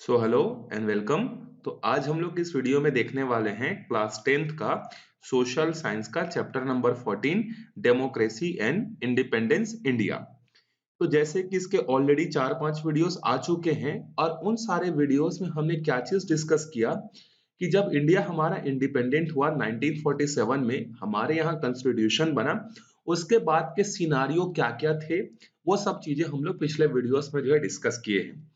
So hello and welcome. तो आज हम लोग इस वीडियो में देखने वाले हैं क्लास 10th का सोशल साइंस का chapter number 14 democracy and independence India. तो जैसे कि इसके ऑलरेडी 4-5 वीडियोस आ चुके हैं और उन सारे वीडियोस में हमने क्या चीज डिस्कस किया कि जब इंडिया हमारा इंडिपेंडेंट हुआ 1947 में, हमारे यहाँ कॉन्स्टिट्यूशन बना, उसके बाद के सिनारियो क्या-क्या थे, वो सब चीजें हम लोग पिछले वीडियोस में जो है डिस्कस किए हैं।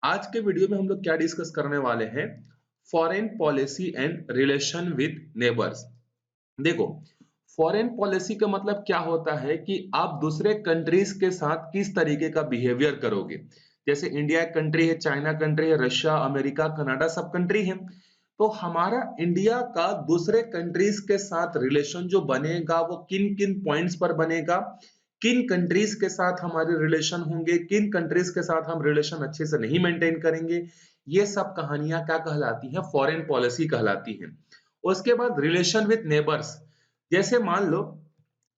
आज के वीडियो में हम लोग क्या डिस्कस करने वाले हैं, foreign policy and relation with neighbours. देखो, फॉरेन पॉलिसी का मतलब क्या होता है कि आप दूसरे कंट्रीज के साथ किस तरीके का बिहेवियर करोगे। जैसे इंडिया एक कंट्री है, चाइना कंट्री है, रशिया, अमेरिका, कनाडा सब कंट्री है। तो हमारा इंडिया का दूसरे कंट्रीज के साथ रिलेशन जो बनेगा वो किन किन पॉइंट्स पर बनेगा, किन कंट्रीज के साथ हमारे रिलेशन होंगे, किन कंट्रीज के साथ हम रिलेशन अच्छे से नहीं मेंटेन करेंगे, ये सब कहानियां क्या कहलाती हैं, फॉरेन पॉलिसी कहलाती हैं। उसके बाद रिलेशन विद नेबर्स। जैसे मान लो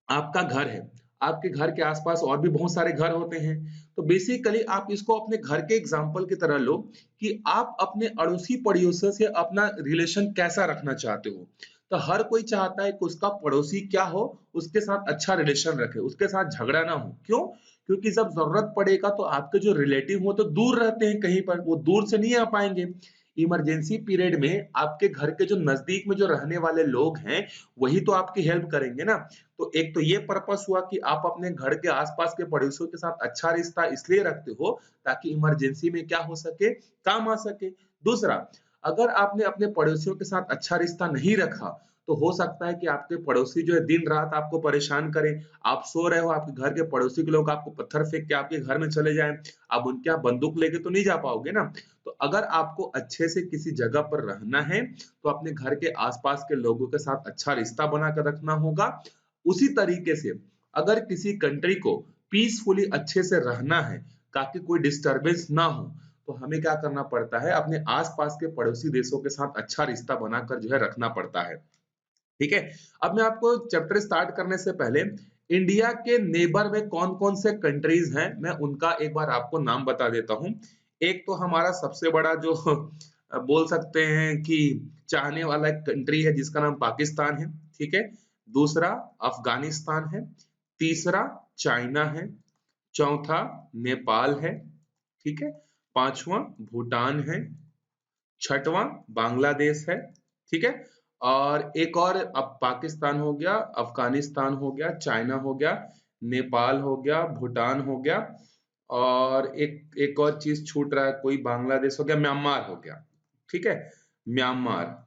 आपका घर है, आपके घर के आसपास और भी बहुत सारे घर होते हैं। तो बेसिकली आप इसको अपने घर के एग्जाम्पल की तरह लो कि आप अपने अड़ोसी पड़ोसियों से अपना रिलेशन कैसा रखना चाहते हो। तो हर कोई चाहता है कि उसका पड़ोसी क्या हो, उसके साथ अच्छा रिलेशन रखे, उसके साथ झगड़ा ना हो। क्यों? क्योंकि जब जरूरत पड़ेगा तो आपके जो रिलेटिव हो तो दूर रहते हैं, कहीं पर वो दूर से नहीं आ पाएंगे। इमरजेंसी पीरियड में आपके घर के जो नजदीक में जो रहने वाले लोग हैं, वही तो आपकी हेल्प करेंगे ना। तो एक तो ये पर्पस हुआ कि आप अपने घर के आसपास के पड़ोसियों के साथ अच्छा रिश्ता इसलिए रखते हो ताकि इमरजेंसी में क्या हो सके, काम आ सके। दूसरा, अगर आपने अपने पड़ोसियों के साथ अच्छा रिश्ता नहीं रखा तो हो सकता है कि आपके पड़ोसी जो है दिन रात आपको परेशान करें। आप सो रहे हो, आपके घर के पड़ोसी के लोग आपको पत्थर फेंक के आपके घर में चले जाएं, आप उनके यहाँ बंदूक लेके तो नहीं जा पाओगे ना। तो अगर आपको अच्छे से किसी जगह पर रहना है तो अपने घर के आसपास के लोगों के साथ अच्छा रिश्ता बनाकर रखना होगा। उसी तरीके से अगर किसी कंट्री को पीसफुली अच्छे से रहना है ताकि कोई डिस्टरबेंस ना हो, तो हमें क्या करना पड़ता है, अपने आसपास के पड़ोसी देशों के साथ अच्छा रिश्ता बनाकर जो है रखना पड़ता है। ठीक है। अब मैं आपको चैप्टर स्टार्ट करने से पहले इंडिया के नेबर में कौन-कौन से कंट्रीज हैं, मैं उनका एक बार आपको नाम बता देता हूं। एक तो हमारा सबसे बड़ा जो बोल सकते हैं कि चाहने वाला एक कंट्री है जिसका नाम पाकिस्तान है। ठीक है। दूसरा अफगानिस्तान है। तीसरा चाइना है। चौथा नेपाल है। ठीक है। पांचवा भूटान है। छठवां बांग्लादेश है। ठीक है। और एक और, अब पाकिस्तान हो गया, अफगानिस्तान हो गया, चाइना हो गया, नेपाल हो गया, भूटान हो गया, और एक एक और चीज छूट रहा है, कोई बांग्लादेश हो गया, म्यांमार हो गया। ठीक है। म्यांमार,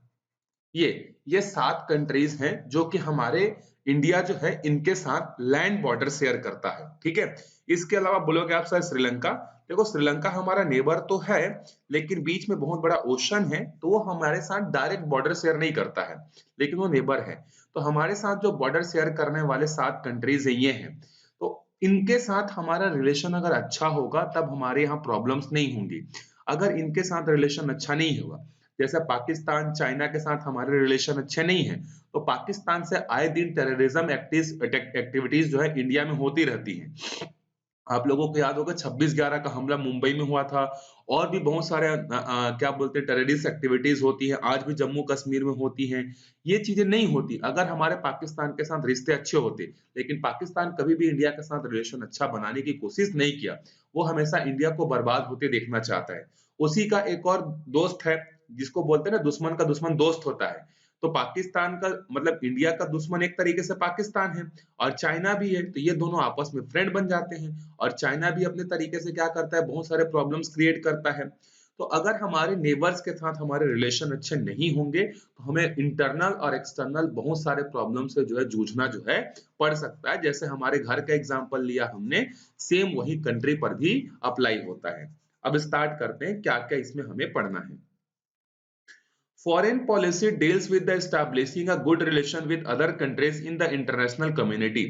ये ये 7 कंट्रीज हैं जो कि हमारे इंडिया जो है इनके साथ लैंड बॉर्डर शेयर करता है। ठीक है। इसके अलावा बोलोगे आप सर श्रीलंका। देखो, श्रीलंका हमारा नेबर तो है लेकिन बीच में बहुत बड़ा ओशन है, तो वो हमारे साथ डायरेक्ट बॉर्डर शेयर नहीं करता है, लेकिन वो नेबर है। तो हमारे साथ जो बॉर्डर शेयर करने वाले 7 कंट्रीज है ये हैं। तो इनके साथ हमारा रिलेशन अगर अच्छा होगा तब हमारे यहाँ प्रॉब्लम्स नहीं होंगी। अगर इनके साथ रिलेशन अच्छा नहीं होगा, जैसे पाकिस्तान चाइना के साथ हमारे रिलेशन अच्छे नहीं है, तो पाकिस्तान से आए दिन टेररिज्म एक्टिविटीज जो है इंडिया में होती रहती हैं। आप लोगों को याद होगा 26/11 का हमला मुंबई में हुआ था, और भी बहुत सारे क्या बोलते हैं टेररिस्ट एक्टिविटीज होती है, आज भी जम्मू कश्मीर में होती हैं। ये चीजें नहीं होती अगर हमारे पाकिस्तान के साथ रिश्ते अच्छे होते। लेकिन पाकिस्तान कभी भी इंडिया के साथ रिलेशन अच्छा बनाने की कोशिश नहीं किया, वो हमेशा इंडिया को बर्बाद होते देखना चाहता है। उसी का एक और दोस्त है, जिसको बोलते हैं ना, दुश्मन का दुश्मन दोस्त होता है। तो पाकिस्तान का मतलब इंडिया का दुश्मन एक तरीके से पाकिस्तान है, और चाइना भी है, तो ये दोनों आपस में फ्रेंड बन जाते हैं। और चाइना भी अपने तरीके से क्या करता है, बहुत सारे प्रॉब्लम्स क्रिएट करता है। तो अगर हमारे नेबर्स के साथ हमारे रिलेशन अच्छे नहीं होंगे तो हमें इंटरनल और एक्सटर्नल बहुत सारे प्रॉब्लम से जो है जूझना जो है पड़ सकता है। जैसे हमारे घर का एग्जांपल लिया हमने, सेम वही कंट्री पर भी अप्लाई होता है। अब स्टार्ट करते हैं क्या क्या इसमें हमें पढ़ना है। Foreign policy deals with the establishing a good relation with other countries in the international community.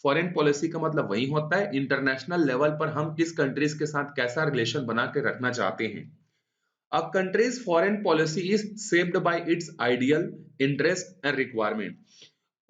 Foreign policy का मतलब वही होता है, इंटरनेशनल लेवल पर हम किस कंट्रीज के साथ कैसा रिलेशन बना के रखना चाहते हैं। A country's foreign policy is shaped by its ideal, interest and requirement.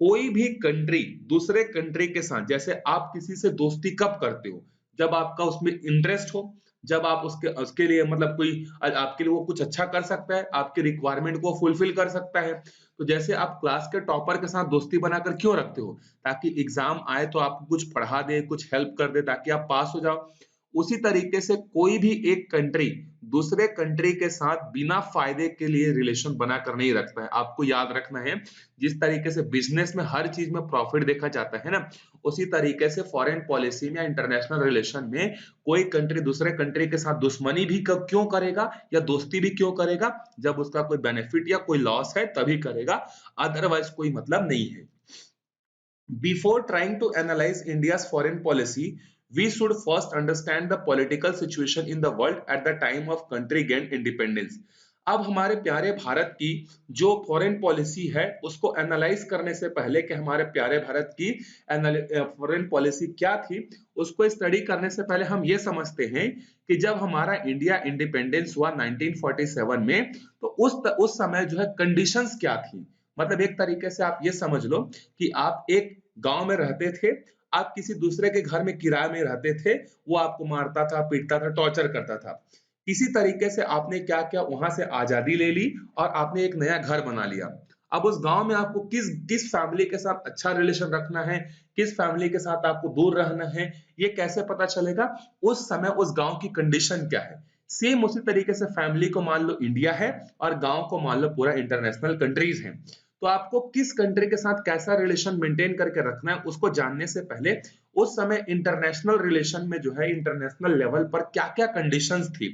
कोई भी कंट्री दूसरे कंट्री के साथ, जैसे आप किसी से दोस्ती कब करते हो, जब आपका उसमें इंटरेस्ट हो, जब आप उसके उसके लिए मतलब कोई आपके लिए वो कुछ अच्छा कर सकता है, आपकी रिक्वायरमेंट को फुलफिल कर सकता है। तो जैसे आप क्लास के टॉपर के साथ दोस्ती बनाकर क्यों रखते हो? ताकि एग्ज़ाम आए तो आपको कुछ पढ़ा दे, कुछ हेल्प कर दे ताकि आप पास हो जाओ। उसी तरीके से कोई भी एक कंट्री दूसरे कंट्री के साथ बिना फ़ायदे के लिए रिलेशन बनाकर नहीं रखता है। आपको याद रखना है, जिस तरीके से बिज़नेस में हर चीज़ में प्रॉफ़िट देखा जाता है ना, उसी तरीके से फ़ॉरेन पॉलिसी में या इंटरनेशनल रिलेशन में कोई कंट्री दूसरे कंट्री के साथ दुश्मनी भी कब क्यों करेगा या दोस्ती भी क्यों करेगा? जब उसका कोई बेनिफिट या कोई लॉस है तभी करेगा, अदरवाइज़ कोई मतलब नहीं है। Before trying to analyze India's foreign policy, we should first understand the political situation in the world at the time of country gained independence. अब हमारे प्यारे भारत की जो फॉरेन पॉलिसी है उसको एनालाइज करने से पहले कि हमारे प्यारे भारत की फॉरेन पॉलिसी क्या थी, उसको स्टडी करने से पहले हम ये समझते हैं कि जब हमारा इंडिया इंडिपेंडेंस हुआ 1947 में, तो उस समय जो है कंडीशंस क्या थी। मतलब एक तरीके से आप ये समझ लो कि आप एक गांव में रहते थे, आप किसी दूसरे के घर में किराए में रहते थे, वो आपको मारता था, पीटता था, टॉर्चर करता था। किसी तरीके से आपने क्या किया, वहां से आजादी ले ली और आपने एक नया घर बना लिया। अब उस गांव में आपको किस किस फैमिली के साथ अच्छा रिलेशन रखना है, किस फैमिली के साथ आपको दूर रहना है, ये कैसे पता चलेगा? उस समय उस गांव की कंडीशन क्या है। सेम उसी तरीके से फैमिली को मान लो इंडिया है और गांव को मान लो पूरा इंटरनेशनल कंट्रीज है। तो आपको किस कंट्री के साथ कैसा रिलेशन मेंटेन करके रखना है उसको जानने से पहले उस समय इंटरनेशनल रिलेशन में जो है इंटरनेशनल लेवल पर क्या-क्या कंडीशंस थी,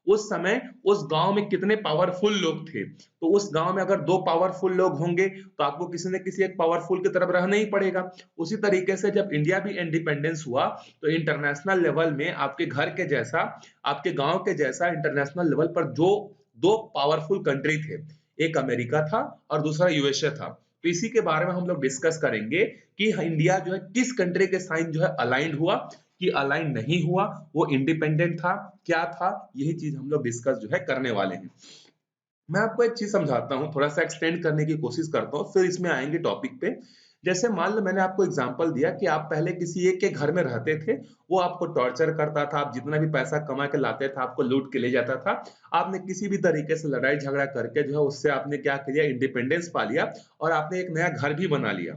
उस समय उस गांव में कितने पावरफुल लोग थे, तो उस गांव में अगर दो पावरफुल लोग होंगे तो आपको किसी न किसी एक पावरफुल की तरफ रहना ही पड़ेगा। उसी तरीके से जब इंडिया भी इंडिपेंडेंस हुआ तो इंटरनेशनल लेवल में आपके घर के जैसा, आपके गांव के जैसा इंटरनेशनल लेवल पर जो दो पावरफुल कंट्री थे, एक अमेरिका था और दूसरा यूएसए था। तो इसी के बारे में हम लोग डिस्कस करेंगे कि इंडिया जो है किस कंट्री के साथ जो है अलाइंड हुआ, कि अलाइन नहीं हुआ, वो इंडिपेंडेंट था, क्या था, यही चीज हम लोग डिस्कस जो है करने वाले हैं। मैं आपको एक चीज समझाता हूँ, थोड़ा सा एक्सटेंड करने की कोशिश करता हूँ, फिर इसमें आएंगे टॉपिक पे। जैसे मान लो मैंने आपको एग्जांपल दिया कि आप पहले किसी एक के घर में रहते थे, वो आपको टॉर्चर करता था, आप जितना भी पैसा कमा के लाते थे आपको लूट के ले जाता था। आपने किसी भी तरीके से लड़ाई झगड़ा करके जो है उससे आपने क्या किया, इंडिपेंडेंस पा लिया और आपने एक नया घर भी बना लिया।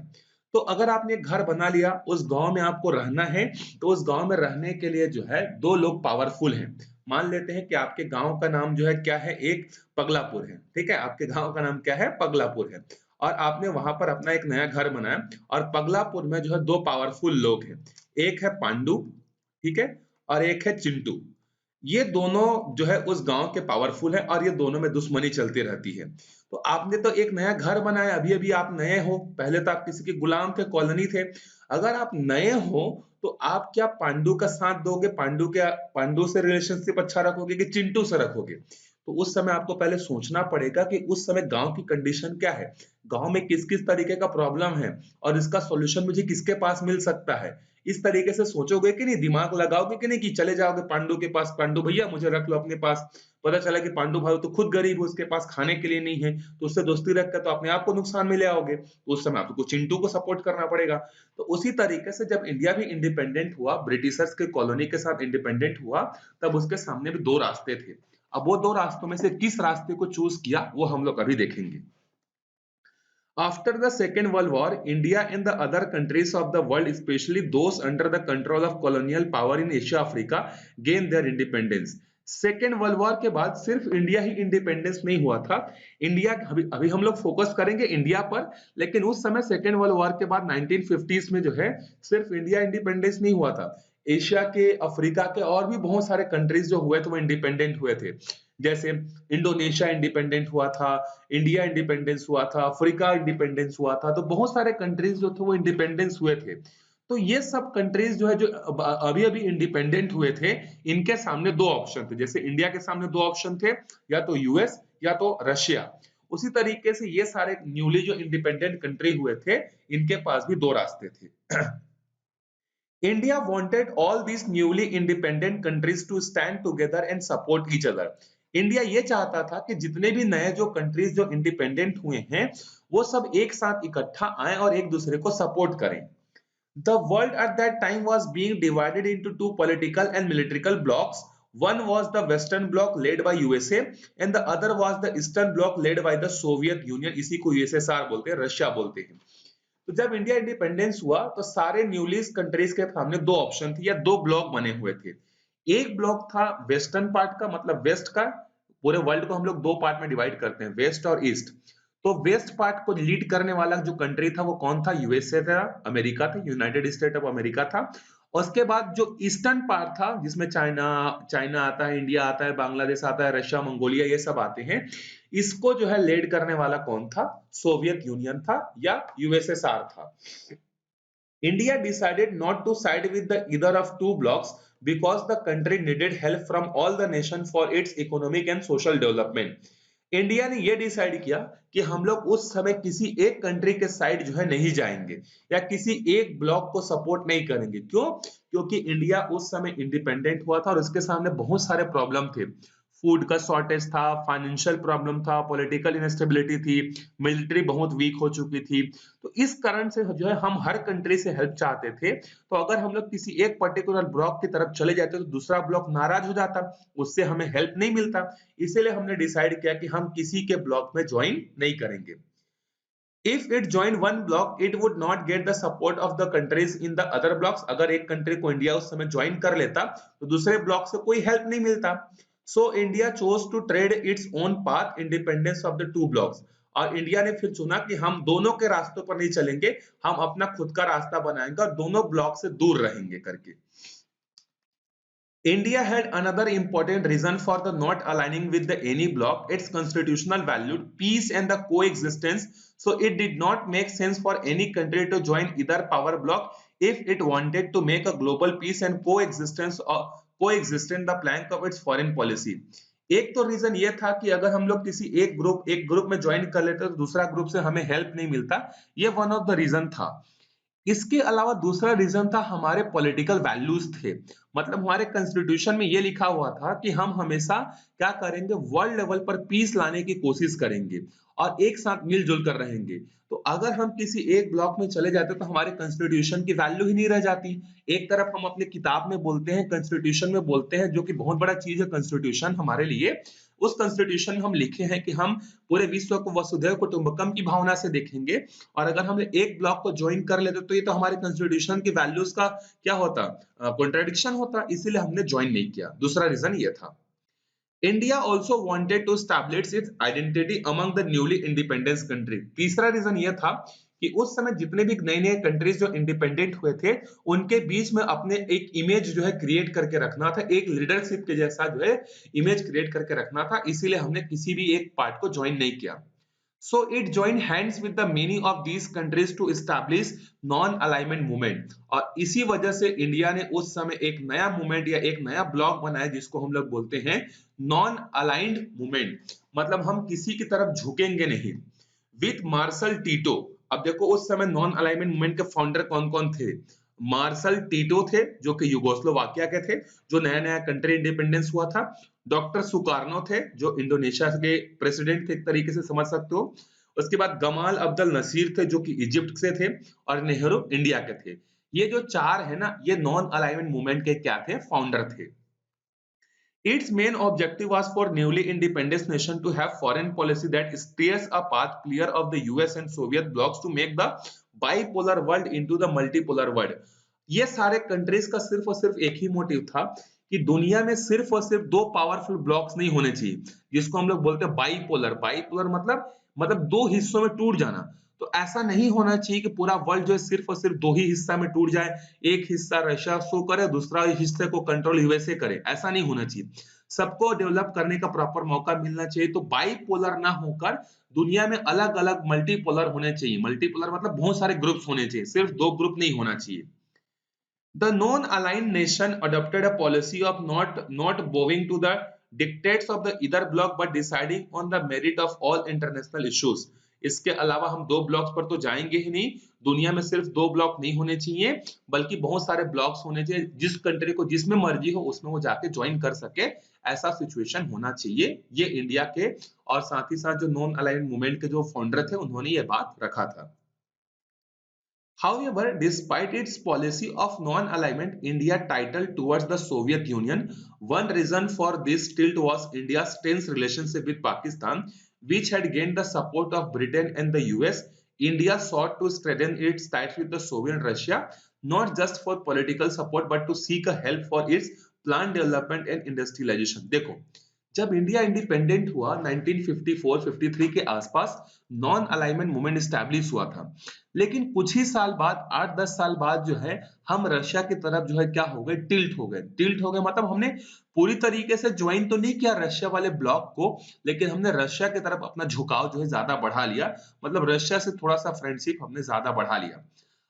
तो अगर आपने एक घर बना लिया, उस गांव में आपको रहना है, तो उस गांव में रहने के लिए जो है दो लोग पावरफुल हैं। मान लेते हैं कि आपके गांव का नाम जो है क्या है, एक पगलापुर है, ठीक है, आपके गांव का नाम क्या है, पगलापुर है। और आपने वहां पर अपना एक नया घर बनाया और पगलापुर में जो है दो पावरफुल लोग हैं, एक है पांडु, ठीक है, और एक है चिंटू। ये दोनों जो है उस गांव के पावरफुल है और ये दोनों में दुश्मनी चलती रहती है। तो आपने तो एक नया घर बनाया, अभी अभी आप नए हो, पहले तो आप किसी के गुलाम थे, कॉलोनी थे। अगर आप नए हो तो आप क्या पांडु का साथ दोगे, पांडु से रिलेशनशिप अच्छा रखोगे कि चिंटू से रखोगे? तो उस समय आपको पहले सोचना पड़ेगा कि उस समय गांव की कंडीशन क्या है, गांव में किस किस तरीके का प्रॉब्लम है और इसका सॉल्यूशन मुझे किसके पास मिल सकता है। इस तरीके से सोचोगे कि नहीं, दिमाग लगाओगे कि नहीं, कि चले जाओगे पांडु के पास, पांडु भैया मुझे रख लो अपने पास। पता चला कि पांडु भाई तो खुद गरीब है, उसके पास खाने के लिए नहीं है, तो उससे दोस्ती रखकर तो अपने आप को नुकसान में ले आओगे, तो उस समय आपको चिंटू को सपोर्ट करना पड़ेगा। तो उसी तरीके से जब इंडिया भी इंडिपेंडेंट हुआ, ब्रिटिशर्स के कॉलोनी के साथ इंडिपेंडेंट हुआ, तब उसके सामने भी दो रास्ते थे। अब वो दो रास्तों में से किस रास्ते को चूज किया वो हम लोग अभी देखेंगे। After the Second World War, India and the other countries of the world, especially those under the control of colonial power in Asia Africa, gained their independence. Second world war के बाद सिर्फ India ही independence नहीं हुआ था। India अभी हम लोग focus करेंगे इंडिया पर, लेकिन उस समय सेकेंड वर्ल्ड वॉर के बाद 1950s में जो है सिर्फ इंडिया इंडिपेंडेंस नहीं हुआ था। एशिया के, अफ्रीका के और भी बहुत सारे कंट्रीज जो हुए थे वो इंडिपेंडेंट हुए थे। जैसे इंडोनेशिया इंडिपेंडेंट हुआ था, इंडिया इंडिपेंडेंस हुआ था, अफ्रीका इंडिपेंडेंस हुआ था, तो बहुत सारे कंट्रीज जो थे वो इंडिपेंडेंस हुए थे। तो ये सब कंट्रीज जो है जो अभी अभी इंडिपेंडेंट हुए थे, इनके सामने दो ऑप्शन थे। जैसे इंडिया के सामने दो ऑप्शन थे, या तो यूएस या तो रशिया। उसी तरीके से ये सारे न्यूली जो इंडिपेंडेंट कंट्री हुए थे, इनके पास भी दो रास्ते थे। India wanted all these newly independent countries to stand together and support each other. India ये चाहता था कि जितने भी नए जो कंट्रीज जो इंडिपेंडेंट हुए हैं, वो सब एक साथ इकट्ठा आए और एक दूसरे को सपोर्ट करें। The world at that time was being divided into two political and military blocks. One was the Western Bloc led by USA and the other was the Eastern Bloc led by the Soviet Union. इसी को USSR बोलते हैं, Russia बोलते हैं। तो जब India independence हुआ तो सारे न्यूली कंट्रीज के सामने दो ऑप्शन थे या दो ब्लॉक बने हुए थे। एक ब्लॉक था वेस्टर्न पार्ट का, मतलब वेस्ट का। पूरे वर्ल्ड को हम लोग दो पार्ट में डिवाइड करते हैं, वेस्ट और ईस्ट। तो वेस्ट पार्ट को लीड करने वाला जो कंट्री था वो कौन था? यूएसए था, अमेरिका था, यूनाइटेड स्टेट ऑफ अमेरिका था। और उसके बाद जो ईस्टर्न पार्ट था जिसमें चाइना चाइना आता है, इंडिया आता है, बांग्लादेश आता है, रशिया, मंगोलिया, ये सब आते हैं। इसको जो है लीड करने वाला कौन था? सोवियत यूनियन था या यूएसएसआर था। India decided not to side with the either of two blocks because the country needed help from all the nation for its economic and social development. India ने ये decide किया कि हम लोग उस समय किसी एक कंट्री के साइड जो है नहीं जाएंगे या किसी एक ब्लॉक को सपोर्ट नहीं करेंगे। क्यों? क्योंकि इंडिया उस समय इंडिपेंडेंट हुआ था और उसके सामने बहुत सारे प्रॉब्लम थे। फूड का शॉर्टेज था, फाइनेंशियल प्रॉब्लम था, पॉलिटिकल इनस्टेबिलिटी थी, मिलिट्री बहुत वीक हो चुकी थी। तो इस कारण से जो है हम हर कंट्री से हेल्प चाहते थे। तो अगर हम लोग किसी एक पर्टिकुलर ब्लॉक की तरफ चले जाते तो दूसरा ब्लॉक नाराज हो जाता, उससे हमें हेल्प नहीं मिलता। इसीलिए हमने डिसाइड किया कि हम किसी के ब्लॉक में ज्वाइन नहीं करेंगे। If it joined one block, it would not get the support of the countries in the other blocks. अगर एक कंट्री को इंडिया उस समय ज्वाइन कर लेता तो दूसरे ब्लॉक से कोई हेल्प नहीं मिलता। So India chose to trade its own path, independence of the two blocks. और इंडिया ने फिर चुना कि हम दोनों के रास्तों पर नहीं चलेंगे, हम अपना खुद का रास्ता बनाएंगे और दोनों ब्लॉक से दूर रहेंगे करके। India had another important reason for the not aligning with the any bloc. Its constitutional valued peace and the coexistence. So it did not make sense for any country to join either power bloc if it wanted to make a global peace and coexistence or coexist in the plank of its foreign policy. एक तो reason ये था कि अगर हम लोग किसी एक ग्रुप में ज्वाइन कर लेते तो दूसरा ग्रुप से हमें हेल्प नहीं मिलता, ये वन ऑफ द रीजन था। इसके अलावा दूसरा रीजन था हमारे पॉलिटिकल वैल्यूज थे। मतलब हमारे कॉन्स्टिट्यूशन में ये लिखा हुआ था कि हम हमेशा क्या करेंगे, वर्ल्ड लेवल पर पीस लाने की कोशिश करेंगे और एक साथ मिलजुल कर रहेंगे। तो अगर हम किसी एक ब्लॉक में चले जाते तो हमारे कॉन्स्टिट्यूशन की वैल्यू ही नहीं रह जाती। एक तरफ हम अपने किताब में बोलते हैं, कॉन्स्टिट्यूशन में बोलते हैं, जो कि बहुत बड़ा चीज है कॉन्स्टिट्यूशन हमारे लिए। उस कॉन्स्टिट्यूशन में हम लिखे हैं कि हम पूरे विश्व को वसुधैव कुटुंबकम की भावना से देखेंगे। और अगर हम एक ब्लॉक को ज्वाइन कर लेते तो ये तो हमारे कॉन्स्टिट्यूशन की वैल्यूज का क्या होता, कॉन्ट्रडिक्शन होता। इसीलिए हमने ज्वाइन नहीं किया। दूसरा रीजन ये था। India also wanted to establish its identity among the newly independence country. तीसरा रीजन ये था कि उस समय जितने भी नए नए कंट्रीज जो इंडिपेंडेंट हुए थे उनके बीच में अपने एक इमेज जो है क्रिएट करके रखना था, एक लीडरशिप के जैसा जो है इमेज क्रिएट करके रखना था। इसीलिए हमने किसी भी एक पार्ट को ज्वाइन नहीं किया। So it joined hands with the many of these countries to establish non-alignment movement। और इसी वजह से इंडिया ने उस समय एक नया मूवमेंट या एक नया ब्लॉक बनाया जिसको हम लोग बोलते हैं नॉन अलाइंड मूवमेंट। मतलब हम किसी की तरफ झुकेंगे नहीं। With Marshal Tito. अब देखो उस समय नॉन अलाइनमेंट मूवमेंट के फाउंडर कौन कौन थे? मार्शल टीटो थे जो कि युगोस्लोवाकिया के थे, जो नया नया कंट्री इंडिपेंडेंस हुआ था। डॉक्टर सुकार्नो थे जो इंडोनेशिया के प्रेसिडेंट थे, एक तरीके से समझ सकते हो। उसके बाद गमाल अब्दुल नसीर थे जो कि इजिप्ट से थे, और नेहरू इंडिया के थे। ये जो चार है ना, ये नॉन अलाइनमेंट मूवमेंट के क्या थे? फाउंडर थे। Its main objective was for newly independent nation to have foreign policy that steers a path clear of the US and Soviet blocs to make the bipolar world into the multipolar world। ये सारे countries का सिर्फ और सिर्फ एक ही motive था कि दुनिया में सिर्फ और सिर्फ दो पावरफुल ब्लॉक्स नहीं होने चाहिए, जिसको हम लोग बोलते हैं बाइपोलर। बाइपोलर मतलब दो हिस्सों में टूट जाना। तो ऐसा नहीं होना चाहिए कि पूरा वर्ल्ड जो है सिर्फ और सिर्फ दो ही हिस्सा में टूट जाए, एक हिस्सा रशिया शो करे, दूसरा हिस्से को कंट्रोल यूएसए करे। ऐसा नहीं होना चाहिए। सबको डेवलप करने का प्रॉपर मौका मिलना चाहिए। तो बाइपोलर ना होकर दुनिया में अलग अलग मल्टीपोलर होने चाहिए। मल्टीपोलर मतलब बहुत सारे ग्रुप्स होने चाहिए, सिर्फ दो ग्रुप नहीं होना चाहिए। The non-aligned nation adopted a policy of not bowing to the dictates of the either bloc but deciding on the merit of all international issues। इसके अलावा हम दो ब्लॉक्स पर तो जाएंगे ही नहीं। दुनिया में सिर्फ दो ब्लॉक नहीं होने चाहिए, बल्कि बहुत सारे ब्लॉक्स होने चाहिए। जिस कंट्री को जिसमें मर्जी हो उसमें वो जाके ज्वाइन कर सके, ऐसा सिचुएशन होना चाहिए। ये इंडिया के और साथ ही साथ जो नॉन अलाइन्ड मूवमेंट के जो फाउंडर थे उन्होंने ये बात रखा था। However, despite its policy of non-alignment, India titled towards the Soviet Union. One reason for this tilt was India's tense relationship with Pakistan, which had gained the support of Britain and the US. India sought to strengthen its ties with the Soviet Russia, not just for political support, but to seek a help for its planned development and industrialization. देखो, जब India independent हुआ 1954-53 के आसपास non alignment movement establish हुआ था, लेकिन कुछ ही साल बाद 8-10 साल बाद जो है हम रशिया की तरफ जो है क्या हो गए, टिल्ट हो गए मतलब हमने पूरी तरीके से ज्वाइन तो नहीं किया रशिया वाले ब्लॉक को, लेकिन हमने रशिया की तरफ अपना झुकाव जो है ज्यादा बढ़ा लिया, मतलब रशिया से थोड़ा सा फ्रेंडशिप हमने ज्यादा बढ़ा लिया।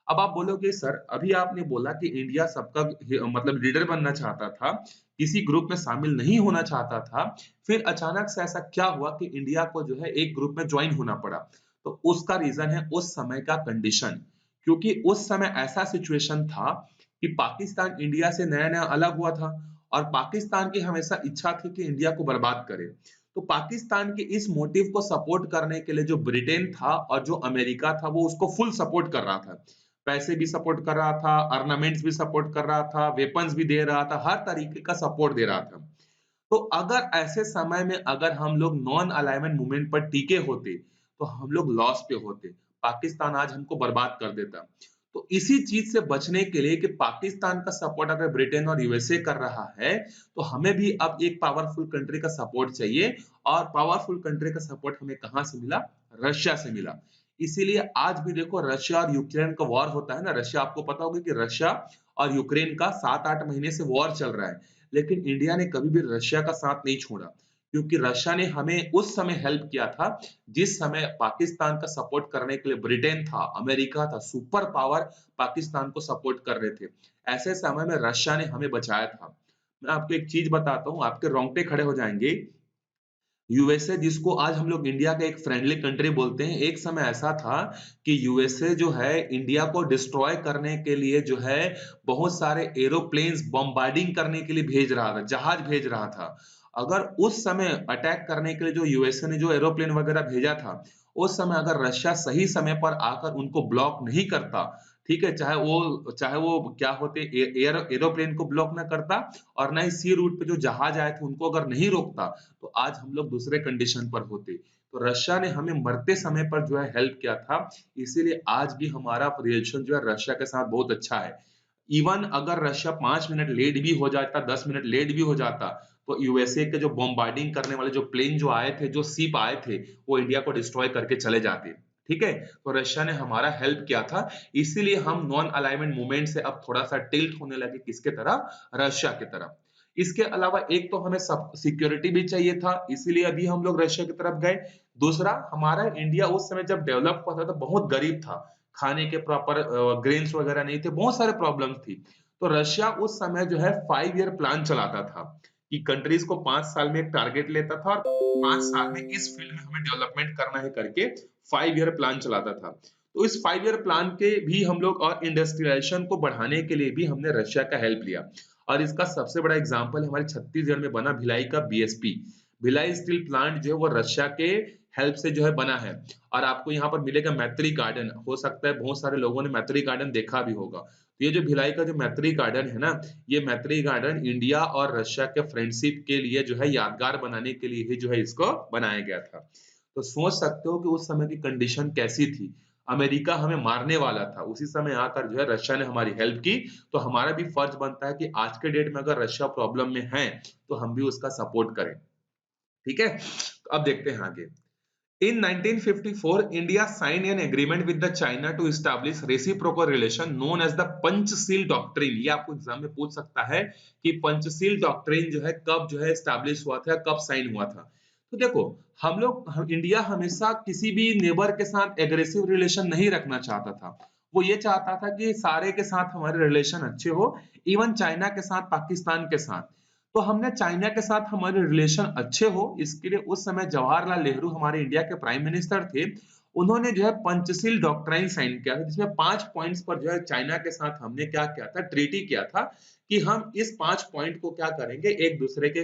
अब आप बोलोगे सर अभी आपने बोला कि इंडिया सबका मतलब लीडर बनना चाहता था, किसी ग्रुप में शामिल नहीं होना चाहता था, फिर अचानक से ऐसा क्या हुआ कि इंडिया को जो है एक ग्रुप में ज्वाइन होना पड़ा? तो उसका रीजन है उस समय का कंडीशन, क्योंकि उस समय ऐसा सिचुएशन था कि पाकिस्तान इंडिया से नया-नया अलग हुआ था और पाकिस्तान की हमेशा इच्छा थी कि इंडिया को बर्बाद करे। तो पाकिस्तान के इस मोटिव को सपोर्ट करने के लिए जो ब्रिटेन था और जो अमेरिका था वो उसको फुल सपोर्ट कर रहा था। पैसे भी सपोर्ट कर रहा था, अर्नामेंट्स भी सपोर्ट कर रहा था, वेपन्स भी दे रहा था, हर तरीके का सपोर्ट दे रहा था। तो अगर ऐसे समय में अगर हम लोग नॉन अलाइनमेंट मूवमेंट पर टिके होते, तो हम लोग लॉस पे होते। पाकिस्तान आज हमको बर्बाद कर देता। तो इसी चीज से बचने के लिए कि पाकिस्तान का सपोर्ट अगर ब्रिटेन और यूएसए कर रहा है, तो हमें भी अब एक पावरफुल कंट्री का सपोर्ट चाहिए और पावरफुल कंट्री का सपोर्ट हमें कहां से मिला? रशिया से मिला। इसीलिए आज भी देखो रशिया और यूक्रेन का वॉर होता है ना, रशिया आपको पता होगा कि रशिया और यूक्रेन का 7-8 महीने से वॉर चल रहा है। लेकिन इंडिया ने कभी भी रशिया का साथ नहीं छोड़ा, क्योंकि रशिया ने हमें उस समय हेल्प किया था जिस समय पाकिस्तान का सपोर्ट करने के लिए ब्रिटेन था, अमेरिका था, सुपर पावर पाकिस्तान को सपोर्ट कर रहे थे। ऐसे समय में रशिया ने हमें बचाया था। मैं आपको एक चीज बताता हूँ, आपके रोंगटे खड़े हो जाएंगे। यूएसए जिसको आज हम लोग इंडिया का एक फ्रेंडली कंट्री बोलते हैं, एक समय ऐसा था कि यूएसए जो है इंडिया को डिस्ट्रॉय करने के लिए जो है बहुत सारे एरोप्लेन्स बॉम्बार्डिंग करने के लिए भेज रहा था, जहाज भेज रहा था। अगर उस समय अटैक करने के लिए जो यूएसए ने जो एरोप्लेन वगैरह भेजा था, उस समय अगर रशिया सही समय पर आकर उनको ब्लॉक नहीं करता, ठीक है, चाहे वो क्या होते एरोप्लेन को ब्लॉक ना करता और ना ही सी रूट पे जो जहाज आए थे उनको अगर नहीं रोकता, तो आज हम लोग दूसरे कंडीशन पर होते। तो रशिया ने हमें मरते समय पर जो है हेल्प किया था, इसीलिए आज भी हमारा रिलेशन जो है रशिया के साथ बहुत अच्छा है। इवन अगर रशिया 5 मिनट लेट भी हो जाता, 10 मिनट लेट भी हो जाता, तो यूएसए के जो बॉम्बार्डिंग करने वाले जो प्लेन जो आए थे, जो शिप आए थे, वो इंडिया को डिस्ट्रॉय करके चले जाते। ठीक है, तो रशिया ने हमारा हेल्प किया था, इसीलिए हम नॉन अलाइनमेंट मूवमेंट से अब थोड़ा सा टिल्ट होने लगे, किसके तरफ? रशिया की तरफ। इसके अलावा एक तो हमें सब सिक्योरिटी भी चाहिए था, इसीलिए अभी हम लोग रशिया की तरफ गए। दूसरा, हमारा इंडिया उस समय जब डेवलप हुआ था तो बहुत गरीब था, खाने के प्रॉपर ग्रेन्स वगैरह नहीं थे, बहुत सारे प्रॉब्लम्स थी। तो रशिया उस समय जो है 5 ईयर प्लान चलाता था कि कंट्रीज को 5 साल में एक टारगेट लेता था और 5 साल में इस फील्ड में हमें डेवलपमेंट करना है करके 5 ईयर प्लान चलाता था। तो इस 5 ईयर प्लान के भी हम लोग और इंडस्ट्रियलाइजेशन को बढ़ाने के लिए भी हमने रशिया का हेल्प लिया। और इसका सबसे बड़ा एग्जांपल हमारे छत्तीसगढ़ में बना भिलाई का बीएसपी, भिलाई स्टील प्लांट जो है वो रशिया के हेल्प से जो है बना है। और आपको यहाँ पर मिलेगा मैत्री गार्डन, हो सकता है बहुत सारे लोगों ने मैत्री गार्डन देखा भी होगा। तो ये जो भिलाई का जो मैत्री गार्डन है ना, ये मैत्री गार्डन इंडिया और रशिया के फ्रेंडशिप के लिए जो है यादगार बनाने के लिए ही जो है इसको बनाया गया था। तो सोच सकते हो कि उस समय की कंडीशन कैसी थी। अमेरिका हमें मारने वाला था, उसी समय आकर जो है रशिया ने हमारी हेल्प की। तो हमारा भी फर्ज बनता है कि आज के डेट में अगर रशिया प्रॉब्लम में है, तो हम भी उसका सपोर्ट करें। ठीक है, तो अब देखते हैं आगे। In 1954, India signed an agreement with the China to establish reciprocal relation known as the Panchsheel doctrine. ये आपको एग्जाम में पूछ सकता है कि पंचशील डॉक्ट्रिन जो है कब जो है एस्टैब्लिश हुआ था, कब साइन हुआ था। तो देखो, इंडिया हमेशा किसी भी नेबर के साथ एग्रेसिव रिलेशन नहीं रखना चाहता था। वो ये चाहता था कि सारे के साथ हमारे रिलेशन अच्छे हो, इवन चाइना के साथ, पाकिस्तान के साथ। तो हमने चाइना के साथ हमारे रिलेशन अच्छे हो, इसके लिए उस समय जवाहरलाल नेहरू हमारे इंडिया के प्राइम मिनिस्टर थे। उन्होंने जो है पंचशील डॉक्ट्राइन साइन किया था, जिसमें 5 पॉइंट्स पर जो है चाइना के साथ हमने क्या किया था, ट्रीटी किया था कि हम इस 5 पॉइंट को क्या करेंगे, एक दूसरे के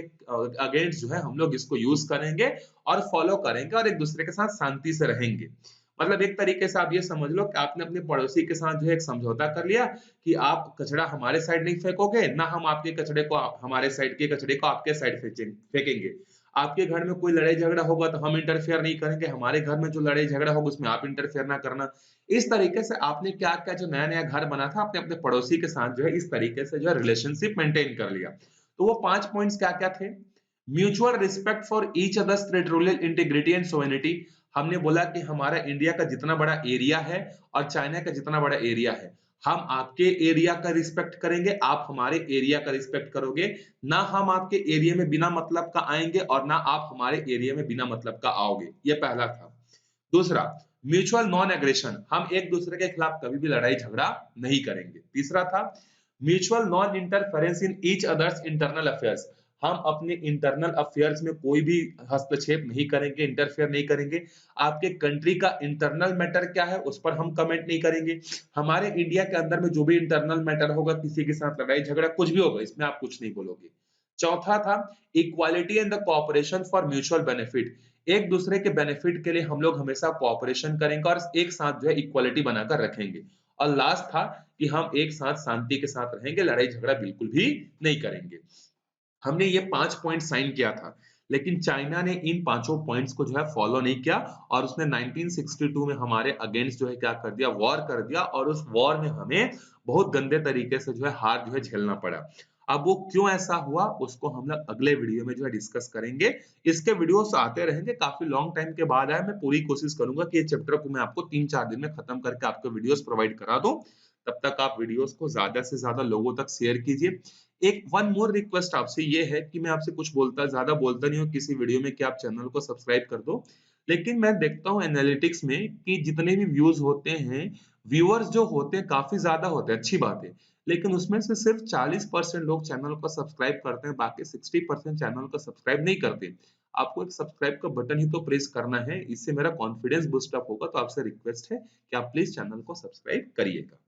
अगेंस्ट जो है हम लोग इसको यूज करेंगे और फॉलो करेंगे और एक दूसरे के साथ शांति से रहेंगे। मतलब एक तरीके से आप ये समझ लो कि आपने अपने पड़ोसी के साथ जो है एक समझौता कर लिया कि आप कचरा हमारे साइड नहीं फेंकोगे, ना हम आपके कचरे को हमारे साइड के कचरे को आपके साइड फेंकेंगे। आपके घर में कोई लड़ाई झगड़ा होगा तो हम इंटरफेयर नहीं करेंगे, हमारे घर में जो लड़ाई झगड़ा होगा उसमें आप इंटरफेयर ना करना। इस तरीके से आपने क्या-क्या जो नया-नया घर बना था, आपने अपने पड़ोसी के साथ जो है इस तरीके से जो है रिलेशनशिप मेंटेन कर लिया। तो वो 5 पॉइंट्स क्या-क्या थे? Mutual respect for each others territorial integrity and sovereignty. हमने बोला कि हमारा इंडिया का जितना बड़ा एरिया है और चाइना का जितना बड़ा एरिया है, हम आपके एरिया का रिस्पेक्ट करेंगे, आप हमारे एरिया का रिस्पेक्ट करोगे। ना हम आपके एरिया में बिना मतलब का आएँगे और ना आप हमारे एरिया में बिना मतलब का आओगे। ये पहला था। दूसरा, म्यूचुअल नॉन एग्रेशन, हम एक दूसरे के खिलाफ कभी भी लड़ाई झगड़ा नहीं करेंगे। तीसरा था mutual non interference in each others internal affairs, हम अपने इंटरनल अफेयर्स में कोई भी हस्तक्षेप नहीं करेंगे, इंटरफेयर नहीं करेंगे। आपके कंट्री का इंटरनल मैटर क्या है उस पर हम कमेंट नहीं करेंगे। हमारे इंडिया के अंदर में जो भी इंटरनल मैटर होगा, किसी के साथ लड़ाई झगड़ा कुछ भी होगा, इसमें आप कुछ नहीं बोलोगे। चौथा था equality and the cooperation for mutual benefit, एक दूसरे के बेनिफिट के लिए हम लोग हमेशा कोऑपरेशन करेंगे और एक साथ जो है इक्वालिटी बनाकर रखेंगे। और लास्ट था कि हम एक साथ शांति के साथ रहेंगे, लड़ाई झगड़ा बिल्कुल भी नहीं करेंगे। हमने ये 5 पॉइंट साइन किया था, लेकिन चाइना ने इन पांचों पॉइंट्स को जो है फॉलो नहीं किया और उसने 1962 में हमारे अगेंस्ट जो है क्या कर दिया, वॉर कर दिया और उस वॉर में हमें बहुत गंदे तरीके से जो है हार जो है झेलना पड़ा। अब वो क्यों ऐसा हुआ उसको हम लोग अगले वीडियो में जो है डिस्कस करेंगे। इसके वीडियोस आते रहेंगे, काफी लॉन्ग टाइम के बाद आए, मैं पूरी कोशिश करूंगा कि ये चैप्टर को मैं आपको 3-4 दिन में खत्म करके आपको वीडियोस प्रोवाइड करा दूं। तब तक आप वीडियोस को ज्यादा से ज्यादा लोगों तक शेयर कीजिए। एक वन मोर रिक्वेस्ट आपसे ये है कि मैं आपसे कुछ ज्यादा बोलता नहीं हूँ किसी वीडियो में कि आप चैनल को सब्सक्राइब कर दो, लेकिन मैं देखता हूँ एनालिटिक्स में कि जितने भी व्यूज होते हैं, व्यूअर्स जो होते हैं काफी ज्यादा होते हैं, अच्छी बात है, लेकिन उसमें से सिर्फ 40% लोग चैनल को सब्सक्राइब करते हैं, बाकी 60% चैनल को सब्सक्राइब नहीं करते। आपको एक सब्सक्राइब का बटन ही तो प्रेस करना है, इससे मेरा कॉन्फिडेंस बूस्ट अप होगा। तो आपसे रिक्वेस्ट है कि आप प्लीज चैनल को सब्सक्राइब करिएगा।